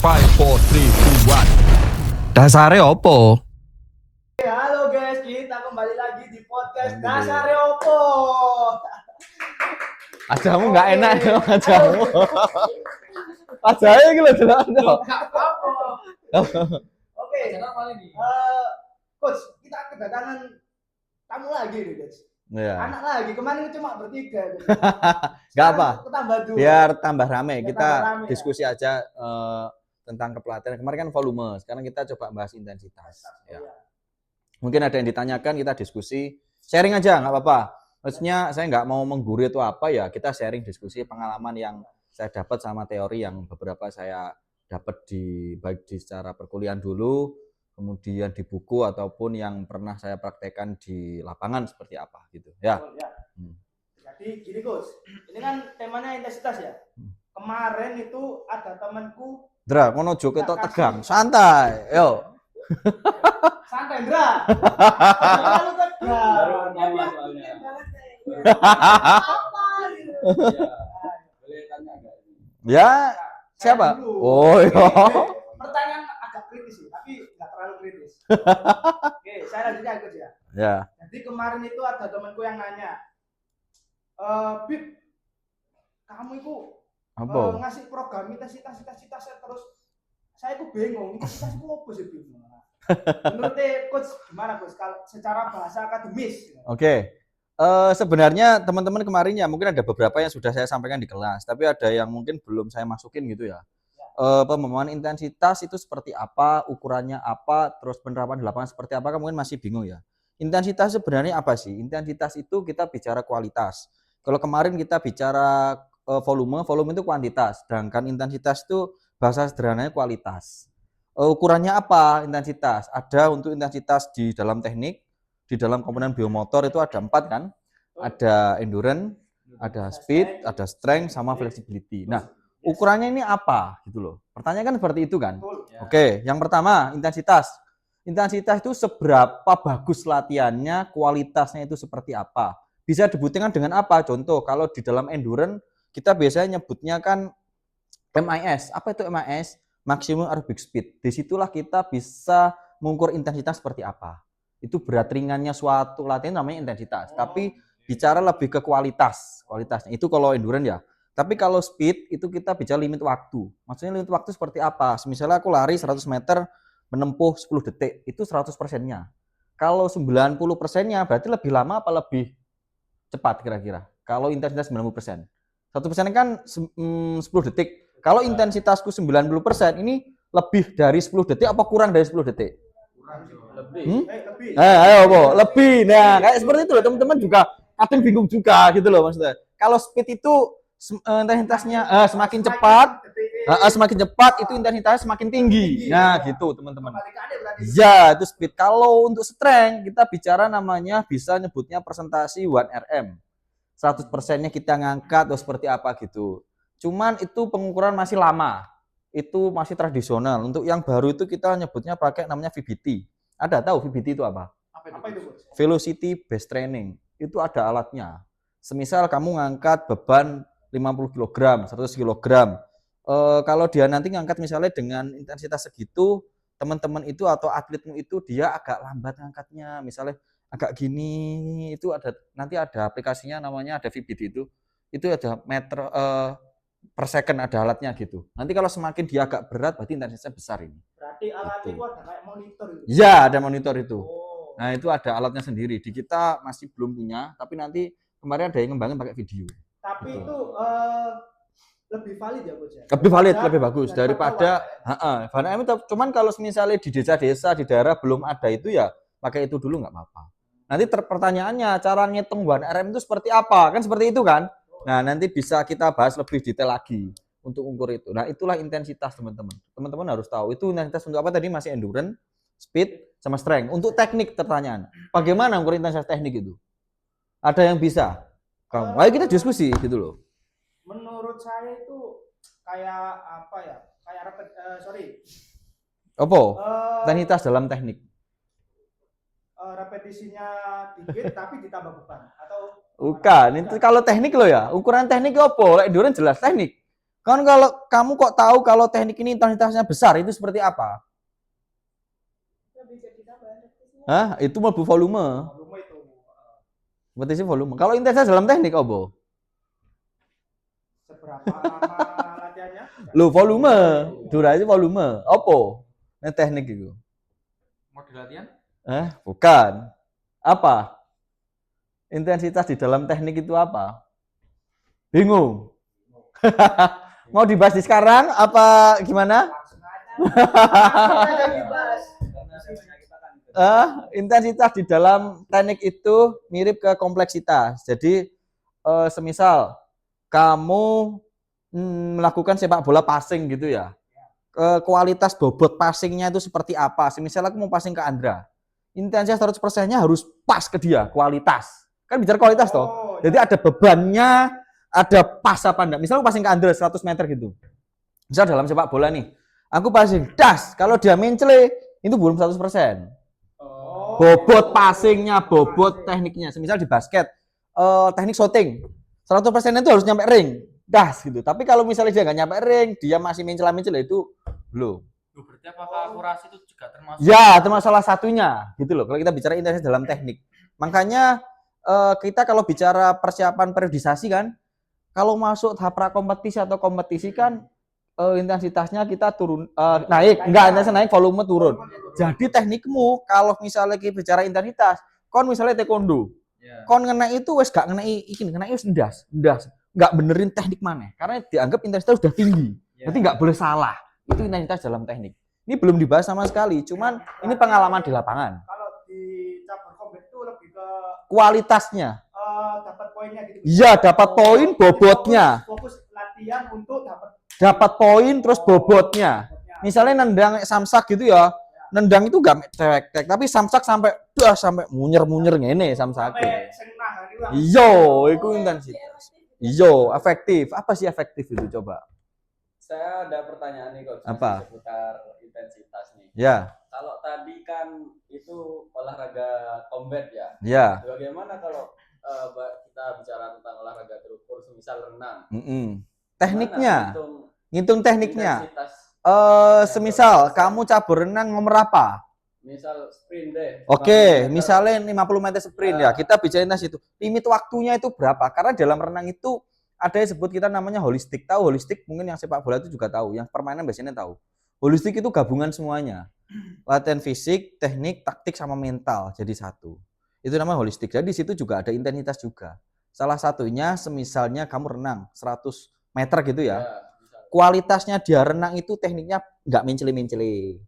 5, 4, 3, 2, 1. Dasare opo? Halo guys, kita kembali lagi di podcast Dasare Opo. Ajamu nggak enak ya, ajamu. Ajae iki lho delokno. Oke. Coach, kita kedatangan tamu lagi nih guys. Iya. Anak lagi, kemarin cuma bertiga. Nggak apa. Tambah 2. Biar tambah rame, Biar kita tambah rame, diskusi aja tentang kepelatihan. Kemarin kan volume, sekarang kita coba bahas intensitas. Ya. Mungkin ada yang ditanyakan, kita diskusi, sharing aja, nggak apa-apa. Maksudnya saya nggak mau menggurui itu apa ya, kita sharing diskusi pengalaman yang saya dapat sama teori yang beberapa saya dapat baik di secara perkuliahan dulu, kemudian di buku ataupun yang pernah saya praktekkan di lapangan seperti apa gitu ya. Jadi gini Coach, ini kan temanya intensitas ya. Kemarin itu ada temanku. Dra, kono joget tok tegang, santai, yo. Santai Dra. Terlalu tegang. Ya, siapa? Oh, iya. Pertanyaan agak kritis sih, tapi nggak terlalu kritis. Oke, saya lanjutnya Coach ya. Ya. Jadi kemarin itu ada temanku yang nanya, Bib, kamu itu ngasih program intensitas terus saya itu bingung, intensitas itu apa sih Bib? Menurut Coach gimana Coach kalau secara bahasa akademis? Oke. Sebenarnya teman-teman kemarin ya mungkin ada beberapa yang sudah saya sampaikan di kelas, tapi ada yang mungkin belum saya masukin gitu ya. Pemahaman intensitas itu seperti apa, ukurannya apa, terus penerapan di lapangan seperti apa, mungkin masih bingung ya. Intensitas sebenarnya apa sih? Intensitas itu kita bicara kualitas. Kalau kemarin kita bicara volume itu kuantitas, sedangkan intensitas itu bahasa sederhananya kualitas. Ukurannya apa intensitas? Ada untuk intensitas di dalam teknik, di dalam komponen biomotor itu ada 4 kan? Ada endurance, ada speed, ada strength, sama flexibility. Nah, ukurannya ini apa gitu loh. Pertanyaan kan seperti itu kan. Oke, yang pertama intensitas. Intensitas itu seberapa bagus latihannya, kualitasnya itu seperti apa. Bisa dibuktikan dengan apa? Contoh, kalau di dalam endurance kita biasanya nyebutnya kan MIS. Apa itu MIS? Maximum aerobic speed. Disitulah kita bisa mengukur intensitas seperti apa. Itu berat ringannya suatu latihan namanya intensitas. Tapi bicara lebih ke kualitasnya. Itu kalau endurance ya. Tapi kalau speed itu kita bicara limit waktu. Maksudnya limit waktu seperti apa? Misalnya aku lari 100 meter menempuh 10 detik, itu 100%-nya. Kalau 90%-nya berarti lebih lama apa lebih cepat kira-kira? Kalau intensitas 90%. 1% kan 10 detik. Kalau intensitasku 90%, ini lebih dari 10 detik apa kurang dari 10 detik? Lebih. Ayo, lebih. Nah, kayak seperti itu loh, teman-teman juga kadang bingung juga gitu loh maksudnya. Kalau speed itu intensitasnya semakin cepat, itu intensitasnya semakin tinggi. Nah, gitu teman-teman. Ya, itu speed. Kalau untuk strength, kita bicara namanya bisa nyebutnya presentasi 1RM. 100%-nya kita ngangkat atau seperti apa gitu. Cuman itu pengukuran masih lama. Itu masih tradisional. Untuk yang baru itu kita nyebutnya pakai namanya VBT. Ada tahu VBT itu apa? Apa itu? Velocity Based Training. Itu ada alatnya. Semisal kamu ngangkat beban 50 kg, 100 kg. Kalau dia nanti ngangkat misalnya dengan intensitas segitu, teman-teman itu atau atletmu itu dia agak lambat ngangkatnya. Misalnya agak gini, itu nanti ada aplikasinya namanya ada VBT itu. Itu ada meter per second ada alatnya gitu. Nanti kalau semakin dia agak berat berarti intensitasnya besar ini. Berarti alat itu ada kayak monitor gitu. Ya, ada monitor itu. Nah, itu ada alatnya sendiri. Di kita masih belum punya, tapi nanti kemarin ada yang ngembangin pakai video. Tapi gitu. Itu lebih valid ya, Coach? Lebih valid, lebih bagus daripada cuman kalau misalnya di desa-desa di daerah belum ada itu ya pakai itu dulu nggak apa-apa. Nanti pertanyaannya cara ngitung 1RM itu seperti apa? Kan seperti itu kan? Nah, nanti bisa kita bahas lebih detail lagi untuk ukur itu. Nah, itulah intensitas teman-teman. Teman-teman harus tahu itu intensitas untuk apa tadi masih endurance, speed, sama strength. Untuk teknik pertanyaan, bagaimana ukur intensitas teknik itu? Ada yang bisa? Ayo kita diskusi gitu loh. Menurut saya itu kayak apa ya? Kayak intensitas dalam teknik. Repetisinya dikit tapi ditambah beban atau bukan itu kalau teknik lo ya ukuran teknik apa? Endurance jelas teknik Kan kalau kamu kok tahu kalau teknik ini intensitasnya besar itu seperti apa? Hah? Itu mlebu volume. Volume itu. Berarti sih volume. Kalau intensitas dalam teknik apa? Seberapa lama latihannya? Lu volume, durasi volume. Apa? Ini teknik itu. Model latihan? Bukan. Apa? Intensitas di dalam teknik itu apa? Bingung. Mau dibahas di sekarang apa gimana? Intensitas di dalam teknik itu mirip ke kompleksitas. Jadi semisal kamu melakukan sepak bola passing gitu ya. Kualitas bobot passingnya itu seperti apa? Semisal aku mau passing ke Andra. Intensitas 100%-nya harus pas ke dia, kualitas. Kan bicara kualitas toh. Jadi ada bebannya, ada pas apa enggak. Misal aku passing ke Andra 100 meter gitu. Misal dalam sepak bola nih. Aku passing das, kalau dia mencele itu belum 100%. Bobot passingnya, bobot tekniknya. Semisal di basket, teknik shooting 100% itu harus nyampe ring. Das gitu. Tapi kalau misalnya dia nggak nyampe ring, dia masih mencela-mencela itu belum. Berarti apakah akurasi itu juga termasuk? Ya, termasuk salah satunya gitu loh. Kalau kita bicara intensitas dalam teknik. Makanya kita kalau bicara persiapan periodisasi kan, kalau masuk tahap prakompetisi atau kompetisi kan intensitasnya kita turun naik, enggak intensitas naik, volume turun. Jadi teknikmu kalau misalnya kita bicara intensitas, kon misalnya taekwondo, kon ngena itu wes gak ngena iki, ngena wes ndas, nggak benerin teknik mana, karena dianggap intensitas sudah tinggi, berarti nggak boleh salah. Itu intensitas dalam teknik. Ini belum dibahas sama sekali, cuman ini pengalaman di lapangan. Kalau di cabur combat itu lebih ke kualitasnya. Dapat poinnya gitu. Iya, dapat poin, bobotnya. Fokus latihan untuk dapat poin terus bobotnya. Misalnya nendang samsak gitu ya. Nendang itu gak tek, tapi samsak sampai munyer-munyer ngene samsak. Iya, itu intensitas. Iya, efektif. Apa sih efektif itu coba? Saya ada pertanyaan nih Coach. Apa? Seputar intensitas nih. Ya. Kalau tadi kan itu olahraga combat ya. Ya. Bagaimana kalau kita bicara tentang olahraga terukur, misal renang? Tekniknya. Ngitung tekniknya. Semisal kamu cabur renang nomor apa? Misal sprint deh. Oke, misalnya 50 meter sprint ya. Kita bicara itu. Limit waktunya itu berapa? Karena dalam renang itu ada yang sebut kita namanya holistik. Tahu holistik? Mungkin yang sepak bola itu juga tahu. Yang permainan biasanya tahu. Holistik itu gabungan semuanya. Latihan fisik, teknik, taktik sama mental jadi satu. Itu namanya holistik. Jadi di situ juga ada intensitas juga. Salah satunya semisalnya kamu renang 100 meter gitu ya. Kualitasnya dia renang itu tekniknya nggak menceli-menceli.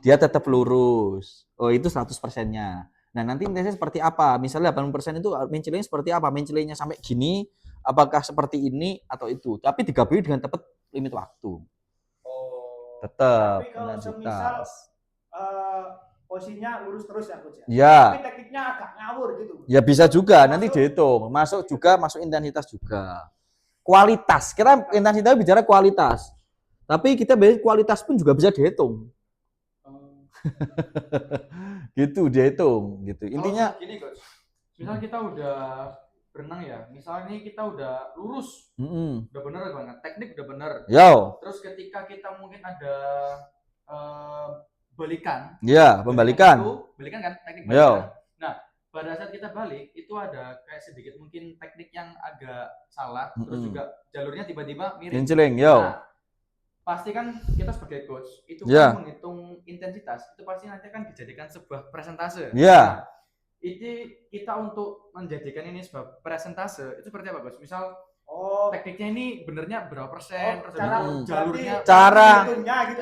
Dia tetap lurus. Oh, itu 100%-nya. Nah, nanti intensitas seperti apa? Misalnya 80% itu mencelinya seperti apa? Mencelinya sampai gini, apakah seperti ini atau itu? Tapi digabungi dengan tepat limit waktu. Tetap intensitas. Posisinya lurus terus ya Coach ya. Ya. Tapi tekniknya agak ngawur gitu. Ya bisa juga, nanti dihitung. Masuk intensitas juga. Kualitas, kita intensitas bicara kualitas. Tapi kita bicara kualitas pun juga bisa dihitung. Gitu dihitung gitu. Intinya gini Coach. Misal kita udah berenang ya, misalnya ini kita udah lurus, udah bener banget, teknik udah bener. Yo. Terus ketika kita mungkin ada balikan. Iya, pembalikan. Balikan kan, teknik balikan. Nah, pada saat kita balik itu ada kayak sedikit mungkin teknik yang agak salah, terus juga jalurnya tiba-tiba miring. Menceling, yo. Nah, pasti kan kita sebagai coach itu kan menghitung intensitas, itu pasti nanti akan dijadikan sebuah presentase. Iya. Itu kita untuk menjadikan ini sebuah presentase itu seperti apa Coach? Misal tekniknya ini benernya berapa persen, terus jalurnya,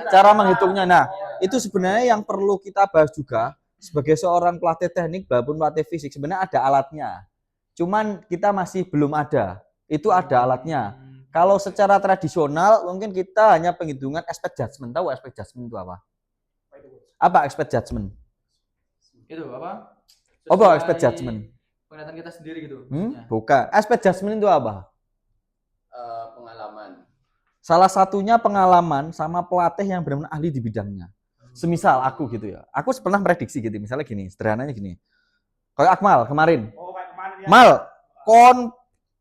cara menghitungnya. Nah, itu sebenarnya yang perlu kita bahas juga sebagai seorang pelatih teknik maupun pelatih fisik. Sebenarnya ada alatnya. Cuman kita masih belum ada. Itu ada alatnya. Kalau secara tradisional mungkin kita hanya penghitungan expert judgment. Tahu expert judgment itu apa? Apa expert judgment? Itu apa? Apa expert judgment? Penglihatan kita sendiri gitu. Bukan. Expert judgment itu apa? Pengalaman. Salah satunya pengalaman sama pelatih yang benar-benar ahli di bidangnya. Semisal aku gitu ya. Aku pernah prediksi gitu. Misalnya gini, sederhananya gini. Kayak Akmal kemarin. Ya. Mal, kon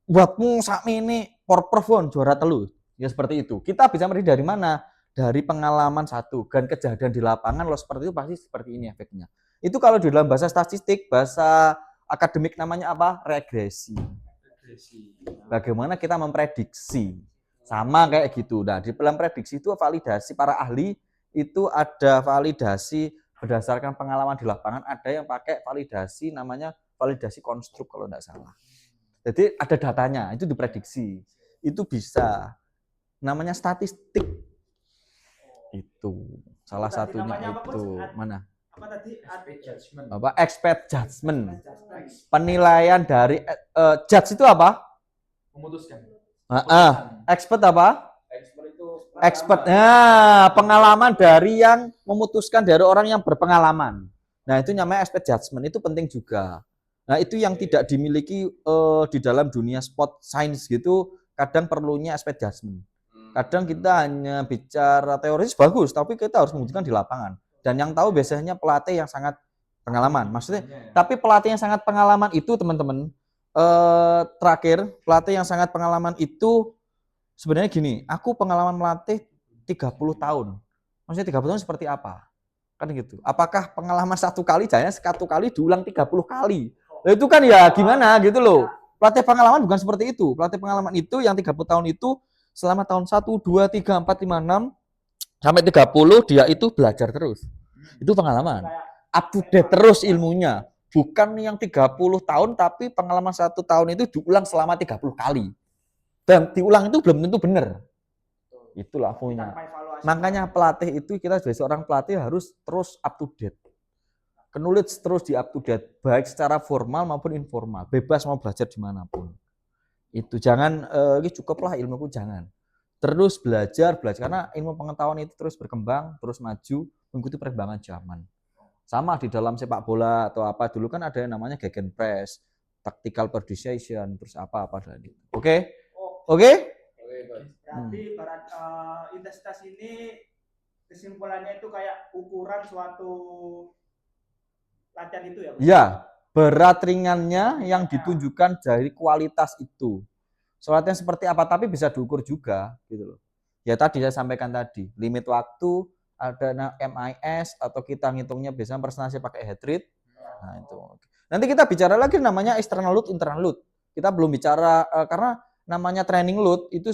buatmu sakmene por perform juara telu. Ya seperti itu. Kita bisa memprediksi dari mana? Dari pengalaman satu. Dan kejadian di lapangan loh seperti itu pasti seperti ini efeknya. Itu kalau di dalam bahasa statistik, bahasa akademik namanya apa? Regresi. Bagaimana kita memprediksi. Sama kayak gitu. Nah, di dalam prediksi itu validasi para ahli itu ada validasi berdasarkan pengalaman di lapangan, ada yang pakai validasi namanya validasi konstruk kalau tidak salah. Jadi ada datanya, itu diprediksi. Itu bisa. Namanya statistik. Itu salah satunya itu. Mana? Apa tadi? Expert judgment. Penilaian dari judge itu apa? Memutuskan. Expert apa? Expert itu Expert. Nah, pengalaman dari yang memutuskan dari orang yang berpengalaman. Nah, itu namanya expert judgment. Itu penting juga. Nah, itu yang tidak dimiliki di dalam dunia sport science gitu. Kadang perlunya expert judgment. Kadang kita hanya bicara teoris bagus, tapi kita harus membuktikan di lapangan. Dan yang tahu biasanya pelatih yang sangat pengalaman. Maksudnya, tapi pelatih yang sangat pengalaman itu teman-teman, terakhir pelatih yang sangat pengalaman itu sebenarnya gini, aku pengalaman melatih 30 tahun. Maksudnya 30 tahun seperti apa? Kan gitu. Apakah pengalaman satu kali, jadinya satu kali diulang 30 kali? Nah, itu kan ya gimana gitu loh. Pelatih pengalaman bukan seperti itu. Pelatih pengalaman itu yang 30 tahun itu selama tahun 1, 2, 3, 4, 5, 6 sampai 30 dia itu belajar terus. Itu pengalaman. Up to date terus ilmunya. Bukan yang 30 tahun tapi pengalaman 1 tahun itu diulang selama 30 kali. Dan diulang itu belum tentu benar. Itulah punya. Makanya pelatih itu kita sebagai seorang pelatih harus terus up to date. Knowledge terus di up to date, baik secara formal maupun informal. Bebas mau belajar dimanapun. Itu jangan ini cukuplah ilmuku, jangan. Terus belajar karena ilmu pengetahuan itu terus berkembang, terus maju mengikuti perkembangan zaman. Sama di dalam sepak bola atau apa dulu kan ada yang namanya gegenpress, tactical precision, terus apa-apa tadi. Oke? Berarti barat intensitas ini kesimpulannya itu kayak ukuran suatu latihan itu ya? Ya, berat ringannya yang ditunjukkan dari kualitas itu. Latihan seperti apa tapi bisa diukur juga gitu loh. Ya tadi saya sampaikan tadi, limit waktu, ada MIS atau kita ngitungnya biasanya presentasi pakai heart rate. Nah, itu. Nanti kita bicara lagi namanya external load, internal load. Kita belum bicara karena namanya training load itu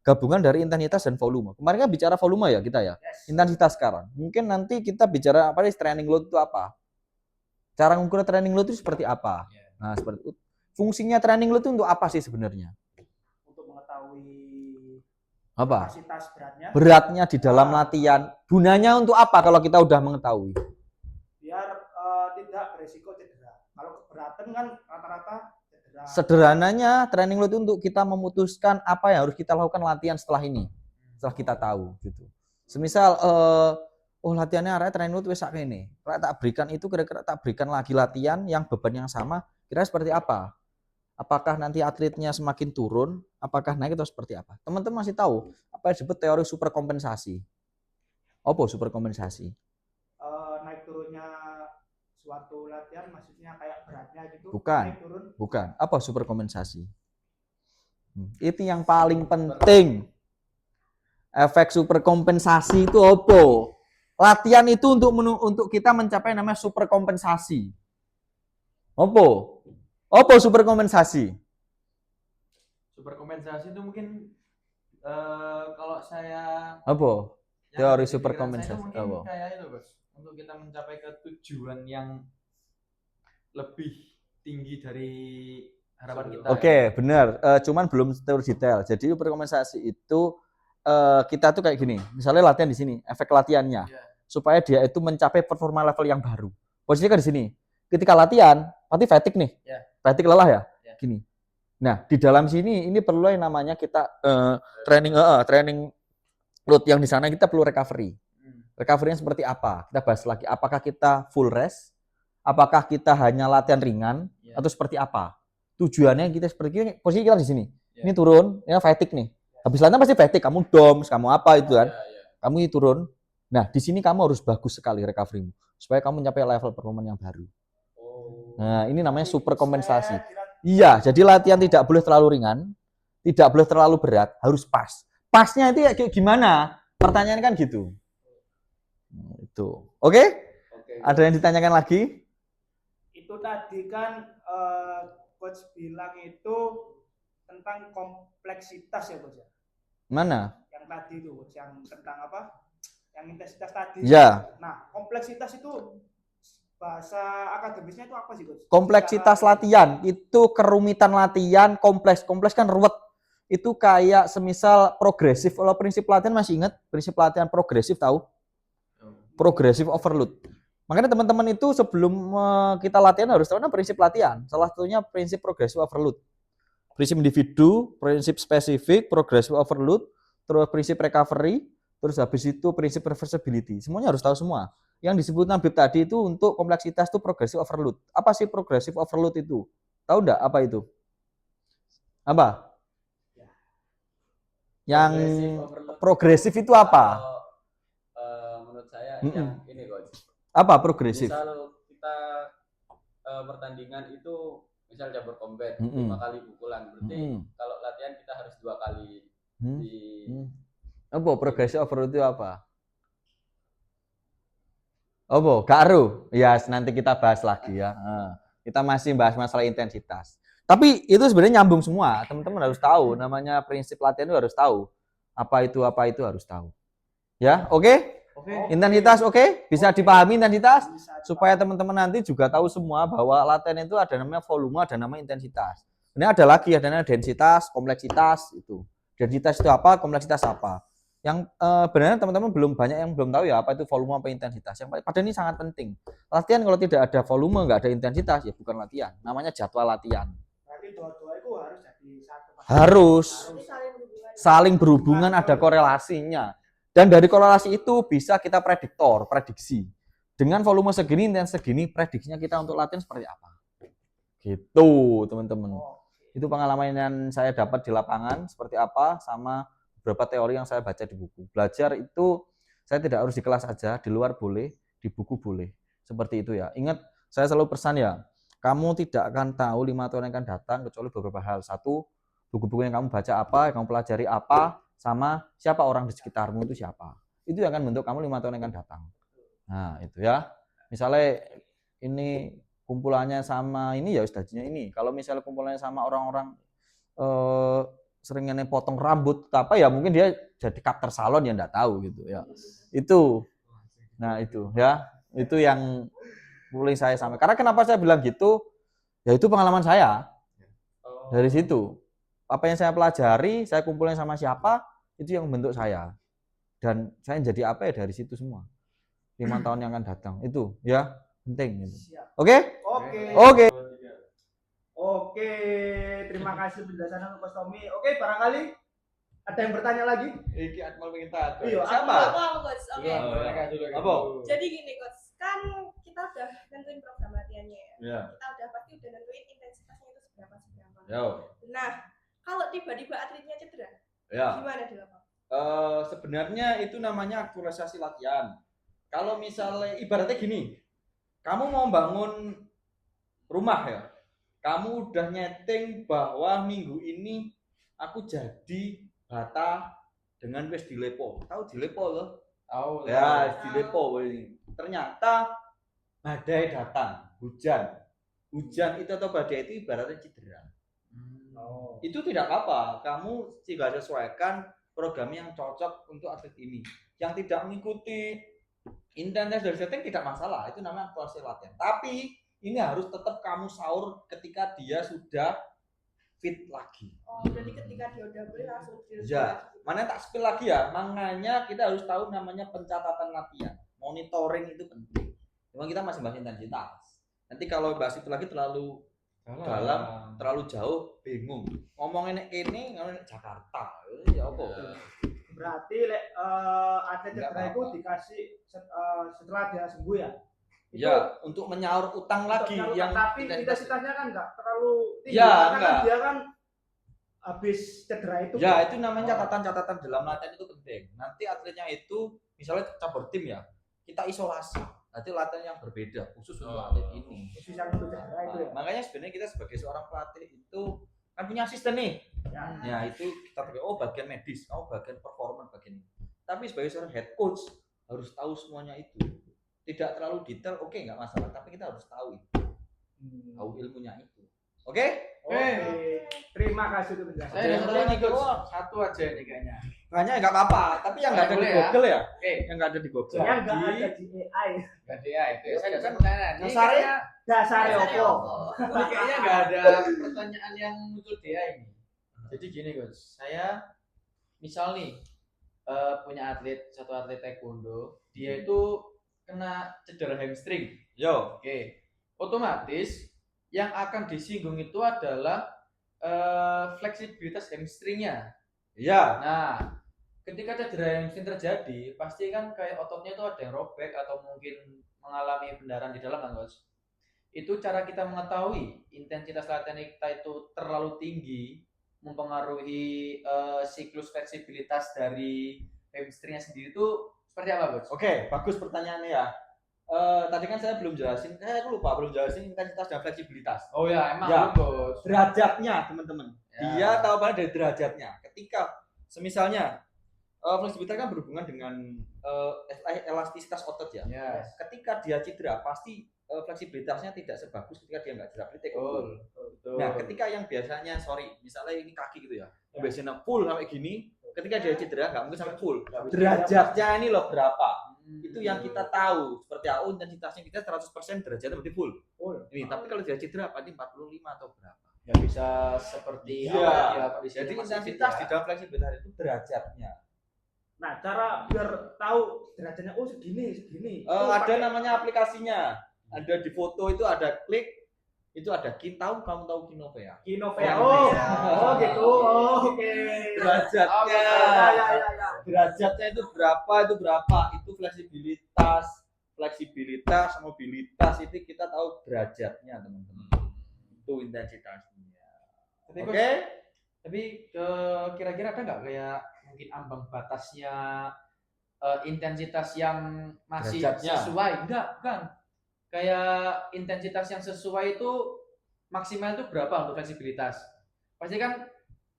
gabungan dari intensitas dan volume. Kemarin kan bicara volume ya kita ya. Intensitas sekarang. Mungkin nanti kita bicara apa sih training load itu apa? Cara mengukur training load itu seperti apa? Nah, seperti itu. Fungsinya training load itu untuk apa sih sebenarnya? Untuk mengetahui apa? Kapasitas beratnya di dalam latihan. Gunanya untuk apa kalau kita udah mengetahui? Biar tidak berisiko cedera. Kalau keberatan kan rata-rata cedera. Sederhananya training load itu untuk kita memutuskan apa yang harus kita lakukan latihan setelah ini. Setelah kita tahu gitu. Semisal latihannya area training load wis kayak ini. Tak berikan itu kira-kira tak berikan lagi latihan yang beban yang sama, kira seperti apa? Apakah nanti atletnya semakin turun, apakah naik atau seperti apa? Teman-teman masih tahu apa yang disebut teori superkompensasi? Apa superkompensasi? Naik turunnya suatu latihan maksudnya kayak beratnya gitu. Bukan. Naik turun. Bukan. Apa superkompensasi? Itu yang paling penting. Efek superkompensasi itu apa? Latihan itu untuk kita mencapai namanya superkompensasi. Apa superkompensasi? Superkompensasi itu mungkin kalau saya apa? Teori superkompensasi apa? Kayak itu, Bos. Untuk kita mencapai ke tujuan yang lebih tinggi dari harapan kita. Oke, benar. Cuman belum terlalu detail. Jadi superkompensasi itu kita tuh kayak gini. Misalnya latihan di sini, efek latihannya. Supaya dia itu mencapai performa level yang baru. Posisinya kan di sini. Ketika latihan, pasti fatigue nih. Fatigue lelah ya? Gini. Nah, di dalam sini ini perlu yang namanya kita training load yang di sana kita perlu recovery. Recovery-nya seperti apa? Kita bahas lagi. Apakah kita full rest? Apakah kita hanya latihan ringan atau seperti apa? Tujuannya kita seperti ini, posisi kita di sini. Ini turun, ya fatigue nih. Habis latihan pasti fatigue, kamu DOMS, kamu apa itu kan? Kamu ini turun. Nah, di sini kamu harus bagus sekali recovery-mu supaya kamu mencapai level performance yang baru. Nah, ini namanya superkompensasi. Iya, jadi latihan tidak boleh terlalu ringan, tidak boleh terlalu berat, harus pas. pasnya itu ya kayak gimana? Pertanyaan kan gitu. Itu. Oke? Ada yang ditanyakan lagi? Itu tadi kan coach bilang itu tentang kompleksitas ya, Coach ya. Mana? Yang tadi itu, Coach, yang tentang apa? Yang intensitas tadi. Ya. Nah, kompleksitas itu bahasa akademisnya itu apa sih, Coach? Kompleksitas latihan itu kerumitan latihan, kompleks kan ruwet. Itu kayak semisal progresif. Kalau prinsip latihan masih ingat prinsip latihan progresif tahu? Progresif overload. Makanya teman-teman itu sebelum kita latihan harus tahu prinsip latihan. Salah satunya prinsip progresif overload. Prinsip individu, prinsip spesifik, progresif overload, terus prinsip recovery, terus habis itu prinsip reversibility. Semuanya harus tahu semua. Yang disebut Nabib tadi itu untuk kompleksitas itu progresif overload. Apa sih progresif overload itu? Tahu enggak apa itu? Apa? Yang progresif itu apa? Menurut saya yang ini, Coach. Apa progresif? Misal kita pertandingan itu misal cabur combat 5 kali pukulan, berarti kalau latihan kita harus 2 kali apa progresif overload itu apa? Garu. Ya, nanti kita bahas lagi ya. Kita masih bahas masalah intensitas. Tapi itu sebenarnya nyambung semua. Teman-teman harus tahu namanya prinsip latihan itu harus tahu. Apa itu harus tahu. Ya, oke? Intensitas oke? Bisa dipahami intensitas? Supaya teman-teman nanti juga tahu semua bahwa latihan itu ada namanya volume, ada namanya intensitas. Ini ada lagi, ada namanya densitas, kompleksitas itu. Densitas itu apa? Kompleksitas apa? Yang benar teman-teman banyak yang belum tahu ya apa itu volume apa intensitas. Yang padahal ini sangat penting. Latihan kalau tidak ada volume, nggak ada intensitas ya bukan latihan. Namanya jadwal latihan. Berarti dua-dua itu harus jadi satu. Harus saling berhubungan, ada korelasinya. Dan dari korelasi itu bisa kita prediksi. Dengan volume segini, intensitas segini, prediksinya kita untuk latihan seperti apa. Gitu, teman-teman. Itu pengalaman yang saya dapat di lapangan seperti apa sama beberapa teori yang saya baca di buku. Belajar itu saya tidak harus di kelas saja, di luar boleh, di buku boleh. Seperti itu ya. Ingat, saya selalu pesan ya, kamu tidak akan tahu 5 tahun yang akan datang kecuali beberapa hal. Satu, buku-buku yang kamu baca apa, yang kamu pelajari apa, sama siapa orang di sekitarmu itu siapa. Itu yang akan membentuk kamu 5 tahun yang akan datang. Nah, itu ya. Misalnya ini kumpulannya sama ini ya ustadznya ini. Kalau misalnya kumpulannya sama orang-orang seringnya potong rambut apa ya mungkin dia jadi cutter salon ya enggak tahu gitu ya. Itu. Nah, itu ya. Itu yang mulai saya sampai. Karena kenapa saya bilang gitu? Ya itu pengalaman saya. Dari situ. Apa yang saya pelajari, saya kumpulin sama siapa, itu yang membentuk saya. Dan saya jadi apa ya dari situ semua. 5 tahun yang akan datang. Itu ya penting gitu. Oke? Oke, terima kasih penjelasan Coach Tommy. Oke, barangkali ada yang bertanya lagi? Iki Akmal pengen tahu. Iya, Aku, Coach. Oke. Apa? Jadi gini, Coach. Kan kita udah nentuin program latihannya ya. Iya. Kita udah pasti udah nentuin intensitasnya itu seberapa. Yo. Nah, kalau tiba-tiba atletnya cedera, Ya. gimana di lapangan? Sebenarnya itu namanya aktualisasi latihan. Kalau misalnya ibaratnya gini, kamu mau bangun rumah ya, kamu udah nyeting bahwa minggu ini aku jadi bata dengan wes dilepo. Tahu dilepo loh? Tahu. Ya, dilepo ini. Ternyata badai datang, hujan. Hujan itu atau badai itu ibaratnya cedera. Itu tidak apa-apa, kamu tinggal sesuaikan program yang cocok untuk atlet ini. Yang tidak mengikuti intensitas dari setting tidak masalah, itu namanya aktualisasi latihan. Tapi ini harus tetap kamu sahur ketika dia sudah fit lagi. Oh, berarti ketika dia udah boleh langsung Ya, mana tak spill lagi ya. Makanya kita harus tahu namanya pencatatan latihan. Monitoring itu penting. Memang kita masih bahas intensitas. Nanti kalau bahas itu lagi terlalu dalam, terlalu jauh, bingung. Ngomongin ini Jakarta, ya apa? Berarti atlet cedera itu dikasih setelah dia sembuh ya? Ya, untuk menyaur utang lagi yang tapi intensitasnya kan enggak terlalu tinggi ya, karena enggak. Kan dia kan habis cedera itu. Ya, itu namanya catatan-catatan dalam latihan itu penting. Nanti atletnya itu misalnya cabur tim ya, kita isolasi. Nanti latihan yang berbeda khusus untuk atlet ini. Khusus yang untuk cedera itu ya. Makanya sebenarnya kita sebagai seorang pelatih itu kan punya asisten nih. Ya. Ya itu kita pakai bagian medis, bagian performa bagian ini. Tapi sebagai seorang head coach harus tahu semuanya itu. Tidak terlalu detail, oke, nggak masalah, tapi kita harus tahu itu. Tahu ilmunya itu. Oke? Terima kasih untuk penjelasan. Saya ada nih coach. Satu aja nih kayaknya. Makanya nggak apa-apa, tapi yang nggak ada di Google ya. Yang nggak ada di Google. Yang nggak ada di AI. Nggak ada itu. Saya ada pertanyaan. Dasarnya opo. Ini kayaknya nggak ada pertanyaan yang muncul di AI ini. Jadi gini coach, saya misal nih punya satu atlet taekwondo, dia itu kena cedera hamstring. Yo. Oke. Otomatis yang akan disinggung itu adalah fleksibilitas hamstringnya. Iya. Nah, ketika cedera hamstring terjadi, pasti kan kayak ototnya itu ada yang robek atau mungkin mengalami pendarahan di dalam kan, coach. Itu cara kita mengetahui intensitas latihan kita itu terlalu tinggi mempengaruhi siklus fleksibilitas dari hamstringnya sendiri itu seperti apa, coach? Oke, bagus pertanyaannya ya. Tadi kan saya belum jelasin, aku lupa belum jelasin intensitas dan fleksibilitas. Oh ya, emang Ya. coach. Derajatnya, teman-teman. Ya. Dia tahu banget dari derajatnya. Ketika semisalnya fleksibilitas kan berhubungan dengan elastisitas otot ya. Yes. Ketika dia cedera, pasti fleksibilitasnya tidak sebagus ketika dia nggak cedera. Betul. Nah, ketika yang biasanya, misalnya ini kaki gitu ya, yang biasanya full sampai gini, ketika dia cedera nggak mungkin sampai full. Derajatnya ini loh berapa? Itu yang kita tahu. Seperti intensitasnya kita 100% derajatnya berarti full. Ini, tapi kalau dia cedera pasti 45 atau berapa? Ya bisa seperti Iya. Jadi intensitas di dalam fleksibilitas itu derajatnya. Nah, cara biar tahu derajatnya segini. Ada namanya aplikasinya. Ada di foto itu ada klik, itu ada kamu tahu Kinovea. Kinovea. Oh, Gitu. Oke. Derajatnya. Ya. Derajatnya itu berapa? Itu fleksibilitas, mobilitas itu kita tahu derajatnya, teman-teman. Itu intensitasnya. Oke. Tapi kira-kira ada nggak kayak mungkin ambang batasnya intensitas yang masih Derajatnya. sesuai? Enggak, bukan. Kayak intensitas yang sesuai itu maksimal itu berapa untuk fleksibilitas? Pasti kan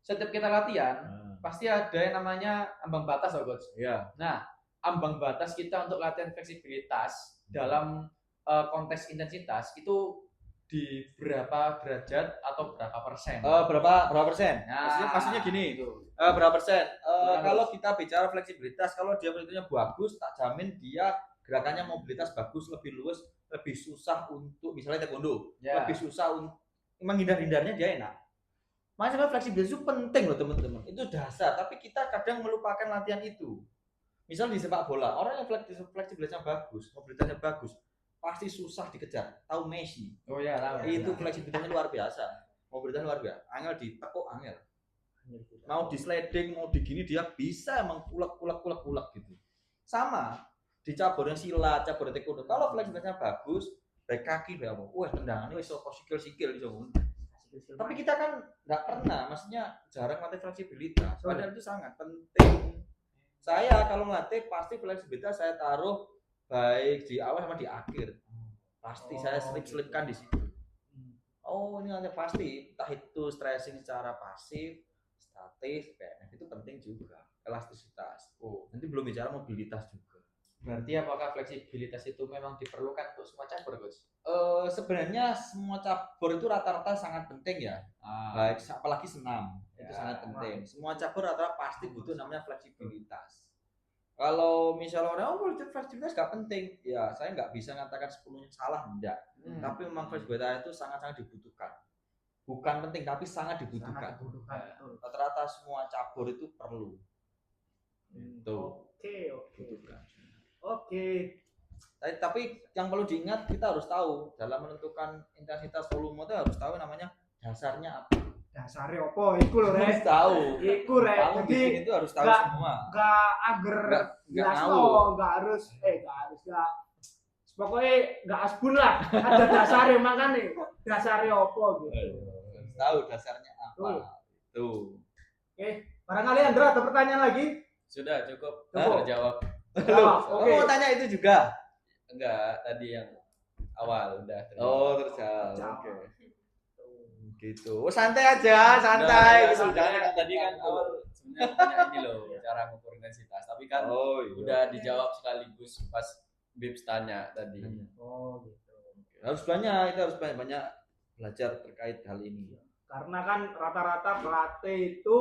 setiap kita latihan pasti ada yang namanya ambang batas loh, coach. Iya. Nah, ambang batas kita untuk latihan fleksibilitas dalam konteks intensitas itu di berapa derajat atau berapa persen? Berapa persen? Nah, maksudnya gini. itu. Berapa persen? Berapa? Kalau kita bicara fleksibilitas, kalau dia fleksibilitasnya bagus, tak jamin dia gerakannya mobilitas bagus, lebih luas, lebih susah untuk misalnya taekwondo, Ya. lebih susah untuk menghindar-hindarnya dia enak. Makanya fleksibilitas itu penting loh teman-teman. Itu dasar, tapi kita kadang melupakan latihan itu. Misal di sepak bola, orang yang fleksibilitasnya bagus, mobilitasnya bagus, pasti susah dikejar. Tahu Messi? Oh ya, tahu. Itu fleksibilitasnya luar biasa. Mobilitasnya luar biasa. Angel ditekuk angel. Mau di sliding, mau di gini dia bisa emang kulak gitu. Sama di caburnya silat, cabur taekwondo. Kalau fleksibilitasnya bagus, baik kaki baik apa. Wah, tendangannya iso sikil iso. Tapi kita kan nggak pernah, maksudnya jarang latih fleksibilitas. Padahal itu sangat penting. Saya kalau ngelatih pasti fleksibilitas saya taruh baik di awal sama di akhir. Pasti saya selipkan di situ. Oh, ini nanti pasti entah itu stressing secara pasif, statis, kayak itu penting juga. Elastisitas. Nanti belum bicara mobilitas juga. Berarti apakah fleksibilitas itu memang diperlukan untuk semua cabur, coach? Sebenarnya semua cabur itu rata-rata sangat penting ya. Baik, apalagi senam itu sangat penting. Semua cabur rata-rata pasti butuh namanya fleksibilitas. Kalau misalnya orang fleksibilitas nggak penting, ya saya nggak bisa mengatakan sepenuhnya salah, enggak. Tapi memang fleksibilitas itu sangat-sangat dibutuhkan. Bukan penting, tapi sangat dibutuhkan. Rata-rata semua cabur itu perlu. Itu. Oke. Tapi yang perlu diingat, kita harus tahu dalam menentukan intensitas volume itu harus tahu namanya dasarnya apa. Dasarnya opo iku lho, Harus Rek. tahu. Iku, Rek. Kamu Jadi bikin itu harus tahu nggak- semua. enggak agar Nggak jelas tahu. enggak harus pokoknya enggak asbun lah. Ada dasarnya makanya. Dasarnya opo gitu. Harus tahu dasarnya apa. Tuh. Barangkali Andra ada pertanyaan lagi? Sudah cukup Cukup. terjawab. Oke. Kamu mau tanya itu juga? Enggak, tadi yang awal udah terjawab. Oh, terjawab. Terjawab. Oke. Gitu. Oh, santai aja, santai gitu. Jangan tadi kan awal sebenarnya tanya ini loh cara mengukur intensitas, tapi kan udah dijawab sekaligus pas Bips tanya tadi. Oh gitu. Harus banyak, itu harus banyak belajar terkait hal ini. Karena kan rata-rata pelatih itu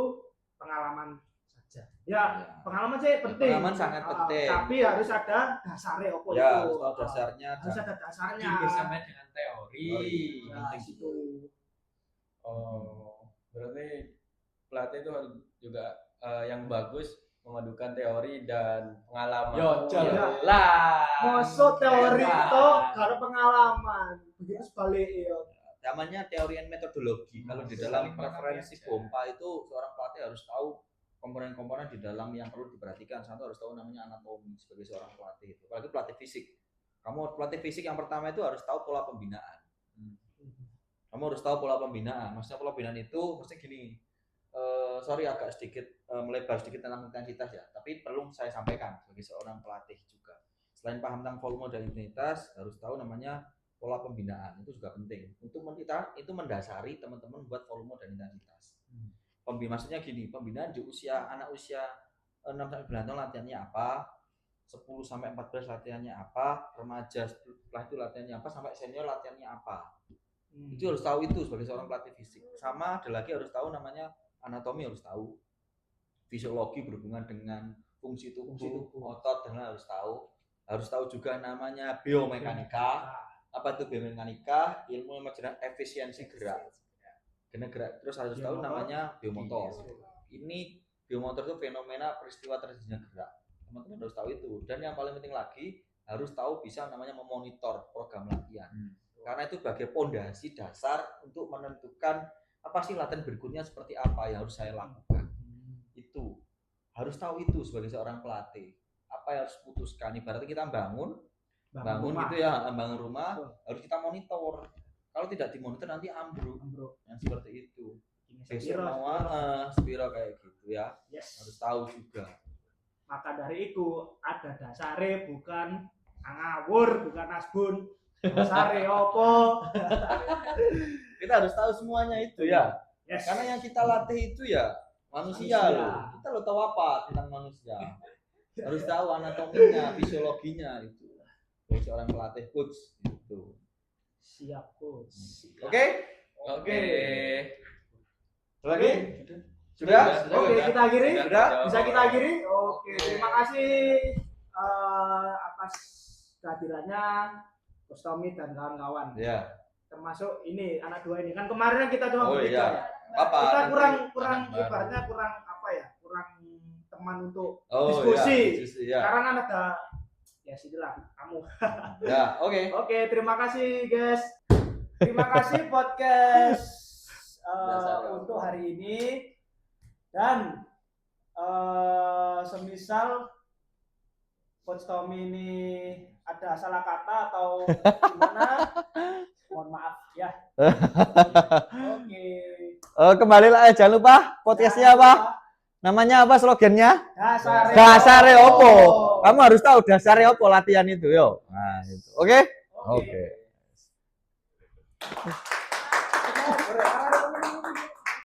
pengalaman saja. Ya, pengalaman sih penting. Pengalaman sangat penting. Tapi harus ada dasarnya apa ya, itu. Harus tahu dasarnya. Harus ada dasarnya. Bersama dengan teori. Penting itu. Oh, berarti pelatih itu harus juga yang bagus memadukan teori dan pengalaman. Yo, jelas. Masuk teori itu kalau pengalaman. Begitu sebaliknya. Namanya teori dan metodologi. Kalau di dalam preferensi pompa itu seorang pelatih harus tahu komponen-komponen di dalam yang perlu diperhatikan. Satu harus tahu namanya anatomi sebagai seorang pelatih itu. Apalagi pelatih fisik. Kamu pelatih fisik yang pertama itu harus tahu pola pembinaan. Kamu harus tahu pola pembinaan. Maksudnya pola pembinaan itu mesti gini. Sorry agak sedikit melebar sedikit tentang intensitas ya. Tapi perlu saya sampaikan sebagai seorang pelatih juga. Selain paham tentang volume dan intensitas, harus tahu namanya pola pembinaan. Itu juga penting. Untuk kita itu mendasari teman-teman buat volume dan intensitas. Maksudnya gini, pembinaan di anak usia 6-9 tahun latihannya apa? 10-14 latihannya apa? Remaja setelah itu latihannya apa? Sampai senior latihannya apa? Itu harus tahu itu sebagai seorang pelatih fisik. Sama ada lagi harus tahu namanya anatomi, harus tahu fisiologi berhubungan dengan fungsi tubuh, otot dan lain harus tahu juga namanya biomekanika. Apa itu biomekanika? Ilmu yang mengajarkan efisiensi gerak. Terus harus tahu namanya biomotor. Ini biomotor itu fenomena peristiwa terjadinya gerak. Teman-teman harus tahu itu. Dan yang paling penting lagi harus tahu bisa namanya memonitor program latihan. Karena itu sebagai pondasi dasar untuk menentukan apa sih latihan berikutnya seperti apa yang harus saya lakukan. Itu harus tahu itu sebagai seorang pelatih. Apa yang harus putuskan? Ibaratnya kita bangun gitu ya, bangun rumah harus kita monitor. Kalau tidak dimonitor nanti ambruk. Yang seperti itu. Spiro kayak gitu ya. Yes. Harus tahu juga. Maka dari itu ada dasarnya, bukan ngawur, bukan asbun. Dasare opo? Kita harus tahu semuanya itu ya. Yes. Karena yang kita latih itu ya manusia. Loh. Kita lo tahu apa tentang manusia? Harus tahu anatominya, fisiologinya itu. Sebagai seorang pelatih coach itu. Siap coach. Oke? Lagi? Sudah? Oke, kita akhiri. Sudah? Bisa kita akhiri? Oke, terima kasih atas kehadirannya Coach Tommy dan kawan-kawan. Ya. Termasuk ini anak dua ini. Kan kemarin kita cuma bertiga ya. Kita kurang ibaratnya kurang apa ya? Kurang teman untuk diskusi. Ya. Karena kan ada ya situlah kamu. Ya, oke. Oke, terima kasih guys. Terima kasih podcast untuk hari ini. Dan semisal Coach Tommy ini ada salah kata atau gimana, mohon maaf ya. Oke. Kembali lah, jangan lupa podcastnya apa? Namanya apa slogannya? Dasare opo. Kamu harus tahu dasare opo latihan itu yo. Nah, itu. Oke? Oke.